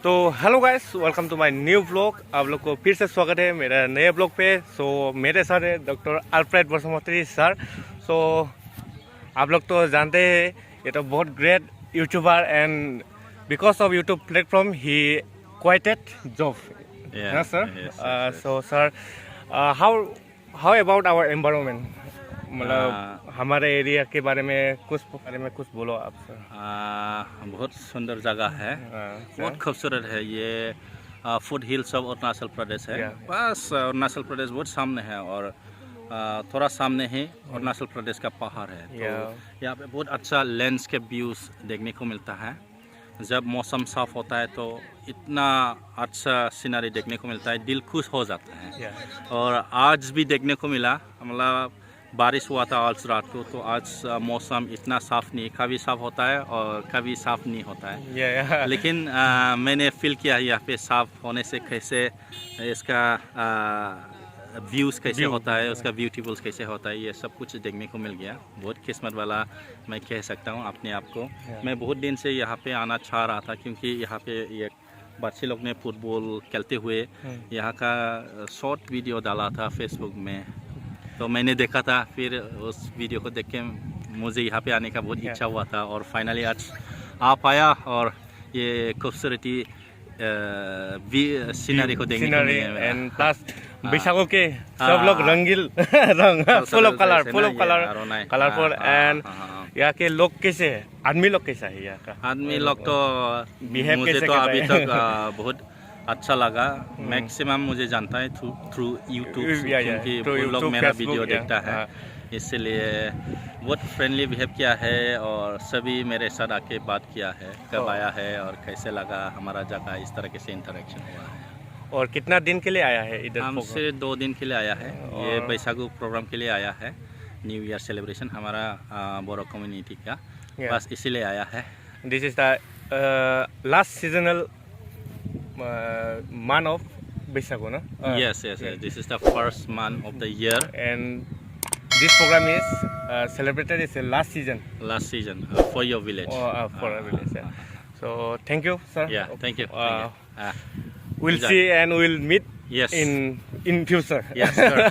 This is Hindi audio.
तो hello guys, welcome to my new vlog. आप लोग को फिर से स्वागत है मेरा नए व्लॉग पे। मेरे साथ है डॉक्टर अल्फ्रेड बसुमतारी सर। आप लोग तो जानते हैं ये तो बहुत great YouTuber and because of YouTube platform he quitted job. Yes, sir yes. So sir how about our environment, मतलब हमारे एरिया के बारे में कुछ बोलो आप सर। बहुत सुंदर जगह है, बहुत खूबसूरत है। ये foot hills of Arunachal Pradesh है। बस अरुणाचल प्रदेश बहुत सामने है और थोड़ा सामने ही अरुणाचल प्रदेश का पहाड़ है। तो यहाँ पे बहुत अच्छा लैंडस्केप व्यूज देखने को मिलता है। जब मौसम साफ होता है तो इतना अच्छा सीनरी देखने को मिलता है, दिल खुश हो जाता है। और आज भी देखने को मिला, मतलब बारिश हुआ था आज रात को, तो आज मौसम इतना साफ नहीं, कभी साफ होता है और कभी साफ नहीं होता है। लेकिन मैंने फील किया यहाँ पे साफ होने से कैसे इसका व्यूज़ कैसे होता है, उसका ब्यूटीफुल कैसे होता है, ये सब कुछ देखने को मिल गया। बहुत किस्मत वाला मैं कह सकता हूँ अपने आप को। मैं बहुत दिन से यहाँ पे आना चाह रहा था, क्योंकि यहाँ पे ये बच्चे लोग ने फुटबॉल खेलते हुए यहाँ का शॉर्ट वीडियो डाला था फेसबुक में, तो मैंने देखा था। फिर उस वीडियो को देख के मुझे यहाँ पे आने का बहुत इच्छा हुआ था और फाइनली आज आ पाया और ये खूबसूरती सीनरी को देखने को मिला। एंड प्लस बैसागु के सब लोग रंगील रंग फुल ऑफ कलरफुल एंड यहाँ के लोग कैसे है, आदमी लोग कैसा है यहाँ का? आदमी लोग तो मुझे तो अभी तक बहुत अच्छा लगा। मैक्सिमम मुझे जानता है थ्रू यूट्यूब, क्योंकि वो लोग मेरा वीडियो देखता है, इसलिए बहुत फ्रेंडली बिहेव किया है और सभी मेरे साथ आके बात किया है, कब आया है और कैसे लगा हमारा जगह, इस तरह से इंटरेक्शन हुआ है। और कितना दिन के लिए आया है इधर? हमसे 2 दिन के लिए आया है। ये बैसागु प्रोग्राम के लिए आया है, न्यू ईयर सेलिब्रेशन हमारा बोरो कम्युनिटी का, बस इसीलिए आया है। This is the last seasonal month of Baisakhu, no? Yes. This is the first month of the year, and this program is celebrated as a last season for your village. For our village. So thank you, sir. Yeah, thank you. We'll see and we'll meet Yes. in future. Yes, sure.